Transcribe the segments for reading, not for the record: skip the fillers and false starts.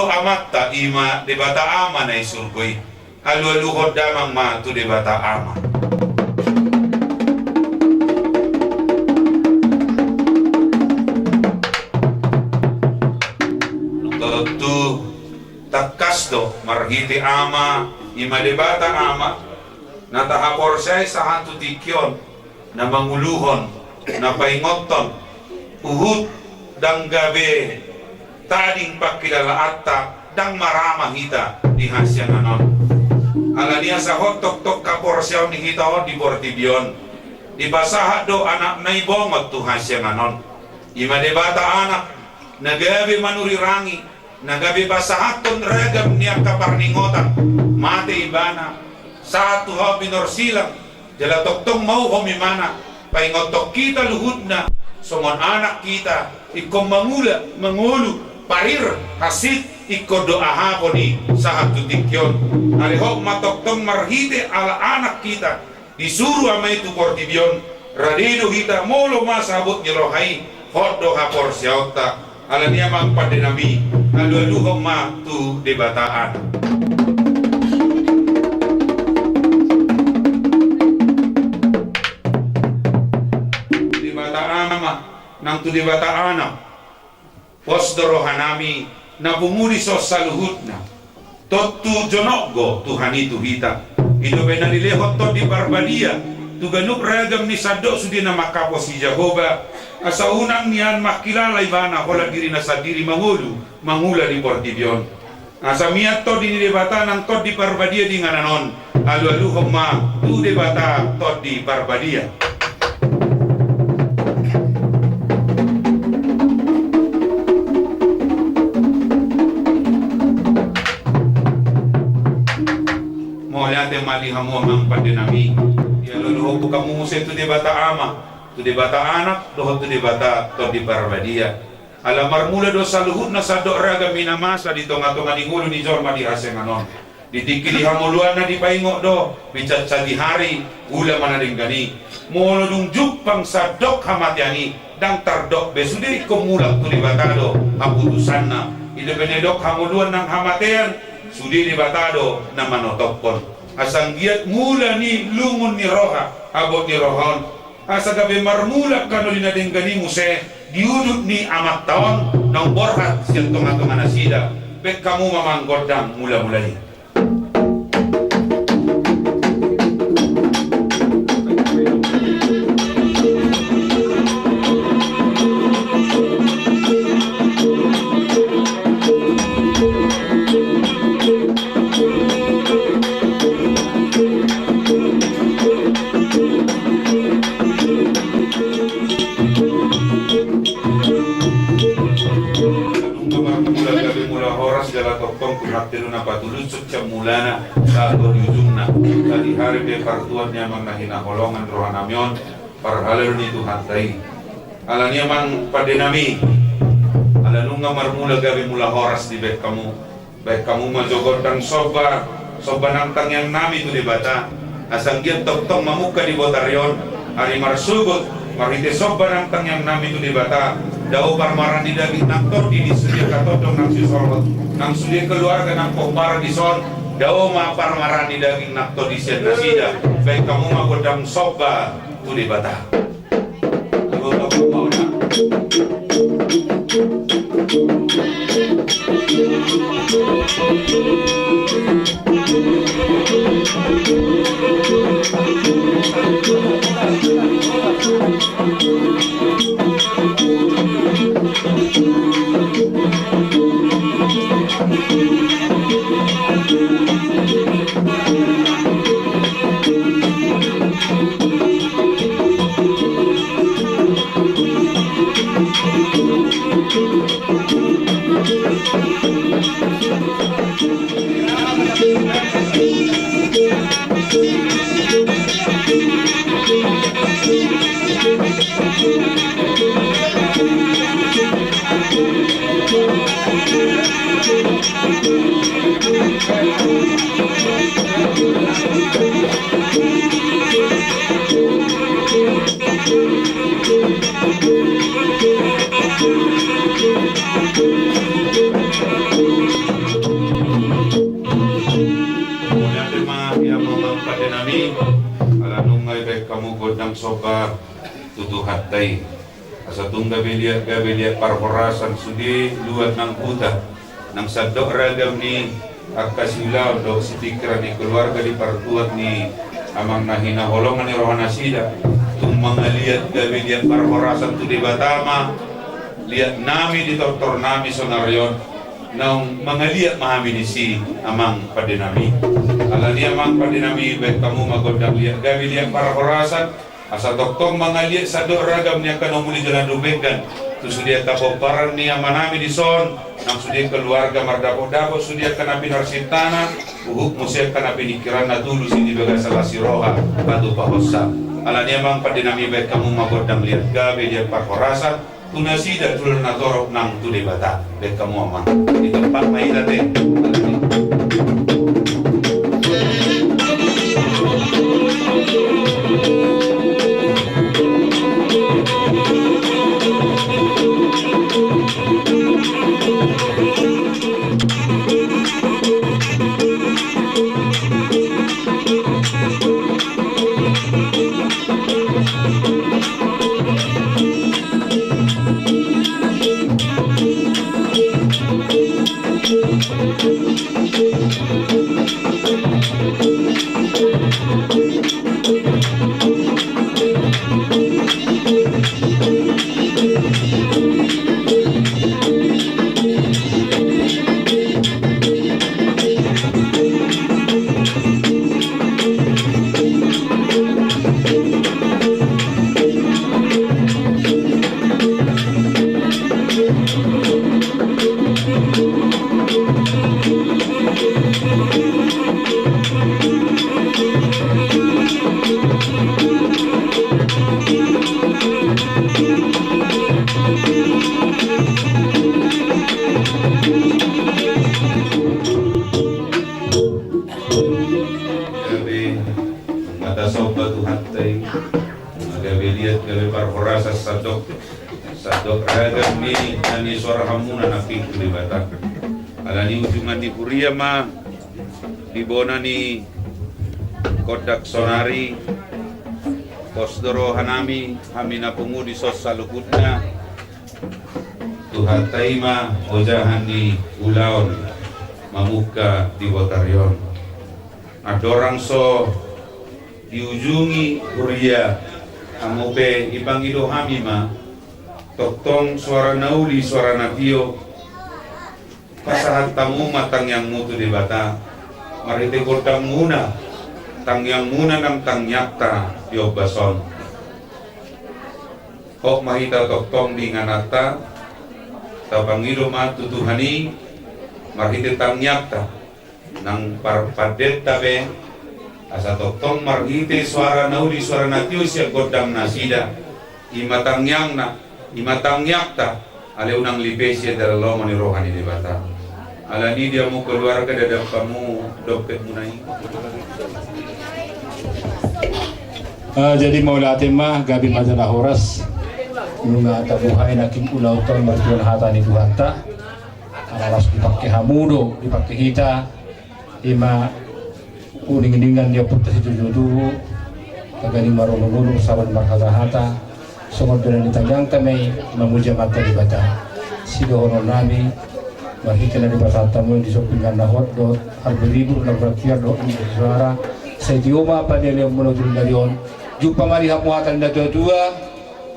Amatta ima debata ama na isurgoy alu-aluhod damang ma tu debata ama. Tu takas do marhiti ama ima debata ama natahaporsay sa hantu tikyon na manguluhon na paingoton uhud dang gabi tading pakilala atta dang marama hita di hasya nanon alania sa hotok-tok kaporsyaw ni hita o di bortibyon di basaha do anak na ibongot tu hasya nanon ima debata anak nagabi manurirangi nagabi basahaton regam niya kaparningotan mati ibana satu ho binorsilang jalatoktong mau homimana paingotok kita luhud na somon anak kita ikom mangulu parir hasit iko doa haponi saat tutikyon alihok matoktong marhite ala anak kita disuruh ama itu portibyon radido hita molo masabot nyerohai hot doha porsyauta ala niya mang padenami alu-aluhong ma tu debataan debataan ma nang tu debataan posdoro hanami na bumuli so saluhut na totu jonoggo Tuhan itu hita itu benalilehot to di Barbadia tu ganuk ragam ni sadok sudi na makapos si Jehovah asa unang niyan makilala ibana kola diri na sa diri mangula di portibyon asa miat to di debata nang to di Barbadia di ngananon alu-aluhong ma tu debata to di Barbadia. Mohyate malihamo ang padenami ya luluho ko kamu se tu debata ama tu debata anak doho tu debata to di Barbadia alamar mula do saluhut na sadok raga minamasa di tonga-tonga di ngulu ni jorma di hasenganon ditikili hamuluan na di paingok do bicat di hari ula manading gani molo dung jupang sadok hamatiani dang tardok besudi komulak tu debata do haputusan na ide benedok hamuluan nang hamatean sudi dibatado na manotopon asang giat mula ni lungun ni roha abot ni rohon asa gabi marmula kano dinading gani muse diudut ni amat taon nang borhat siya tunga-tunga nasida bet kamu mamanggodang mula-mulai na patulutsot siya mula na sa ujung na tadi hari be partuan niya mang nahinakolongan rohan namyon parhalal ni Tuhan tay ala niya mang padenami ala nunga marmula gabi mula horas di baik kamu majogor dang soba nang tangyang nami tu di bata asang giat tok mamuka di botaryon ari marsugot marite soba nang tangyang nami tu di bata daw parmaran di daging naktor di sudia katodong nang sisorot nang sudia keluarga nang pokmara di son daw parmaran di daging naktor di siya nasida baik kamu magodang soba tu di bata man sopa tutuhatay. Asatong gabilia parhorasan sudi luat ng puta ng sadok ragam ni akasilaw do sitikra ni keluarga di partuat ni amang nahinaholongan ni rohana sida tung mga liat gabilia parhorasan tu di Batama liat nami di doktor nami sonaryon nang mga liat mahami ni si amang padinami ala ni amang padinami baik kamu magodang liat gabilia parhorasan asa doktor mga liat sadok ragam niya kanong muli jalan dubekan tu sudia kapoparan niya manami di son nang sudia keluarga mardapo-dapo sudia kanapi narsintana uhuk musya kanapi nikiran na dulu sini baga salah siroha padu pahosa ala niya mang padinami baik kamu magodang liat gabi dia parhorasan tunasida tulur na torok nang tude bata baik kamu amang di tempat mailate ala niya sadok ragam ni nani suara hamuna naking di Batak ala ni ujungan di Puria ma di bona ni kodak sonari posdoro hanami hamina pengudi sos salukutna tuhatai ma ojahan di ulaon mamuka di Wataryon adorang so diujungi Puria amope ipangido hamima toktong suara nauli suara natio pasahat tamu matang yang mutu di Bata marite kodang muna tang yang muna ng tang nyakta di Obason hok mahita toktong di nganata tapangido matutuhani marite tang nyakta nang parpadet tabe asa toktong marite suara nauli suara natio siya kodang nasida imatang yang na imatang yakta ale unang libesya dalalo mani rohani di Bata ala ni dia mu keluarga dadam kamu dompet munai jadi maulati mah gabi madana horas nunga tabuhay na kim ulaw ton martuan hata ni duhata alalas dipakai hamudo dipakai hita ima uning-uningan dia putus itu dulu taganing marunung saban marhata hata sungod doon ditanggang tamay mamuja mata di Bata sido honor nami mahita na di Bata mo di sopingan na hot dot albelibu na berakhir dot di suara sa idioma pa nila mula dun na yon jupa marihap muatan na dua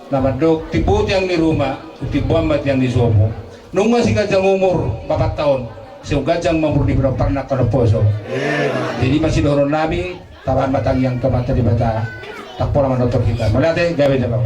nama dok tibut yang di rumah tibuamat yang di somo nung masih gajang umur 4 tahun so gajang mamur di berapa nak kalau poso jadi masih honor nami tawan matang yang kemata di Bata tak pola manotor kita melate gawe jago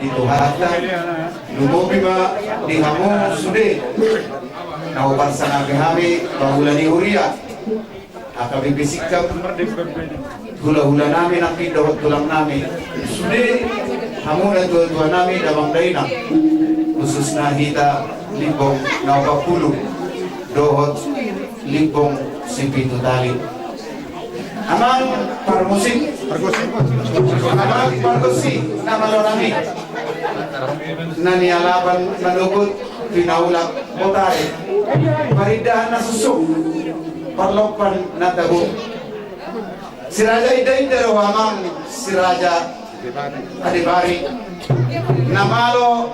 Dito hata lumubi ma di hamu sude naupan sa nagahami bahula ni Huria akabibisikap hula-hula namin ang pindawat tulang namin sude hamu na dua-dua namin damang dainang khusus na hita limbong naupapulo dohot limbong sipito tali amang parmusik amang parmusik na malorami nanialaban manukut pinaulang motare paridahan na susuk parlopan na tabu si Raja Iday darawamang si Raja Adibari namalo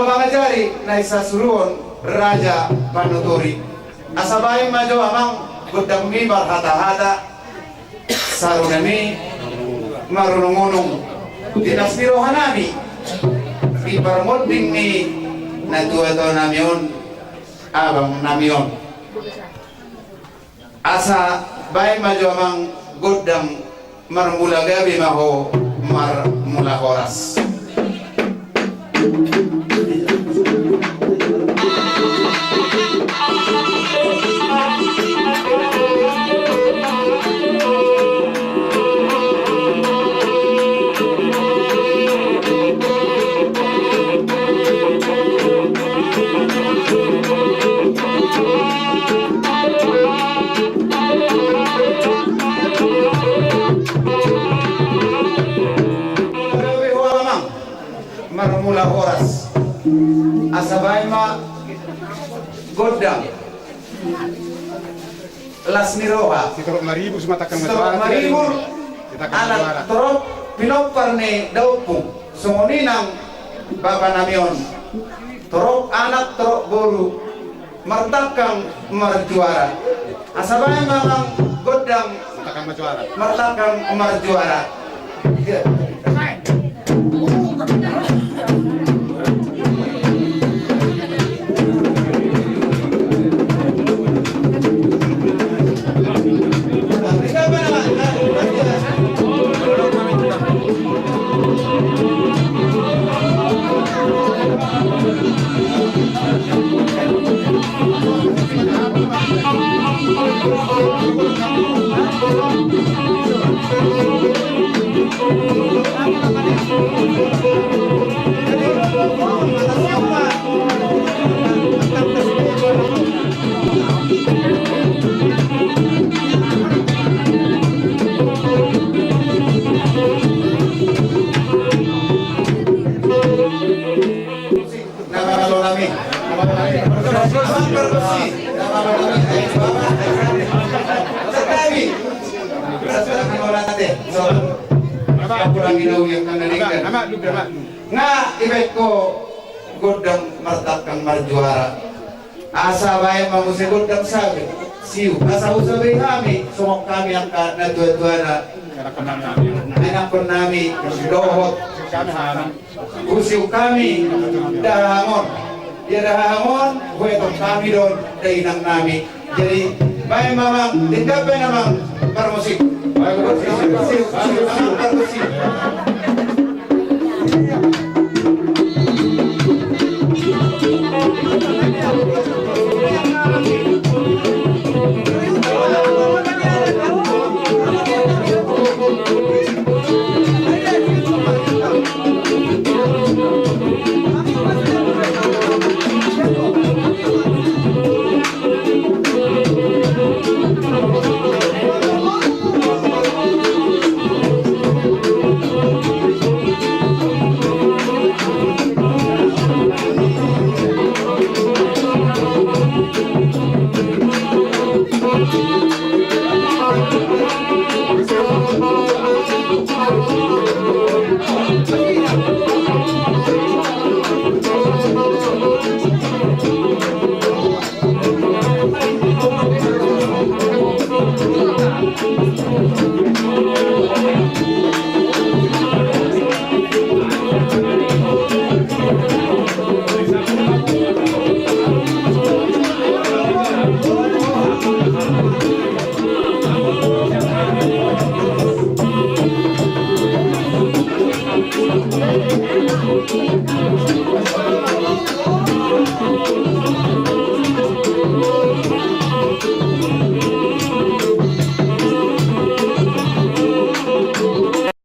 mga jari na isasuruon Raja Panuturi asabay majo amang gudami barhata-hata sarunami marunong-unong dinaspirohan nami di parmoding ni natuwa namion abang namion asa bay majo amang gudam marmula gabi maho marmula horas marmula horas asabay ma godang las niroha Sitorok maribu sumatakan Sitorok maribu anak torok pinopar ni daupung sunguninang baba namion torok anak torok bolu martakang marjuara asabay ma godang matakan majuara. martakang marjuara nga ibet ko godang martakang marjuara asa bayan mamusi godang sabi siu asa usabi kami sumok kami ang na dua-dua na anak ko nami dohot kami hamin. Usiw kami dahangon. Ya dahangon, huwetong kami doon, dainang nami. Jadi, may mamang, tingkap pa namang parmusik. Usiw, namang parmusik. Thank you.